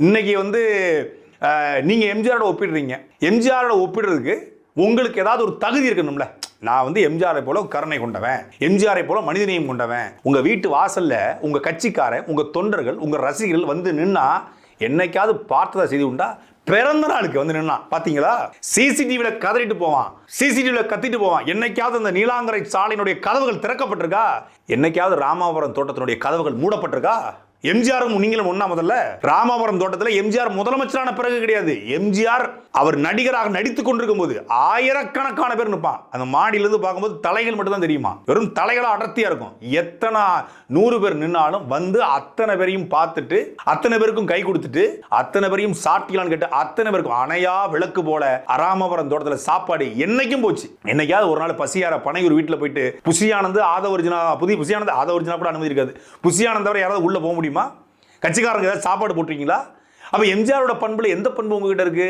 இன்னைக்கு நீங்கள் எம்ஜிஆரோட ஒப்பிடுறீங்க. எம்ஜிஆரோட ஒப்பிடுறதுக்கு உங்களுக்கு ஏதாவது ஒரு தகுதி இருக்கணும்ல. நான் எம்ஜிஆரை போல கருணை கொண்டவன், எம்ஜிஆரை போல மனிதநேயம் கொண்டவன். உங்க வீட்டு வாசல்ல உங்க கட்சிக்காரன், உங்க தொண்டர்கள், உங்க ரசிகர்கள் நின்னா என்னைக்காவது பார்த்ததா செய்தி உண்டா? பிறந்த நாளுக்கு நின்னா பாத்தீங்களா? சிசிடிவில கதறிட்டு போவான், சிசிடிவில கத்திட்டு போவான். என்னைக்காவது அந்த நீலாங்கரை சாலையினுடைய கதவுகள் திறக்கப்பட்டிருக்கா? என்னைக்காவது ராமாபுரம் தோட்டத்தினுடைய கதவுகள் மூடப்பட்டிருக்கா? எம்ஜிஆரும் நீங்களும் ஒண்ணா? முதல்ல ராமாபுரம் தோட்டத்தில் எம்ஜிஆர் முதலமைச்சரான பிறகு கிடையாது. எம்ஜிஆர் அவர் நடிகராக நடித்துக் கொண்டிருக்கும் போது ஆயிரக்கணக்கான பேர் நிற்பான். அந்த மாடியிலிருந்து பார்க்கும்போது தலைகள் மட்டும் தான் தெரியுமா, வெறும் தலைகளா அடர்த்தியா இருக்கும். எத்தனை 100 பேர் நின்னாலும் அத்தனை பேரையும் பார்த்துட்டு, அத்தனை பேருக்கும் கை கொடுத்துட்டு, அத்தனை பேரையும் சாப்பிட்டீங்களான்னு கேட்டு, அத்தனை பேருக்கும் அணையா விளக்கு போல ராமாபுரம் தோட்டத்தில் சாப்பாடு என்னைக்கும் போச்சு. என்னைக்காவது ஒரு நாள் பசியார பனையூர் வீட்டில் போயிட்டு புசியானந்து ஆதவர்ஜினா, புதிய புசியானந்து ஆதவர்ஜினா கூட அனுமதி இருக்காது. புசியானந்தவரை யாராவது உள்ள போக முடியுமா? கட்சிக்காரங்க ஏதாவது சாப்பாடு போட்டிருக்கீங்களா? அப்ப எம்ஜிஆரோட பண்புல எந்த பண்பு உங்ககிட்ட இருக்கு?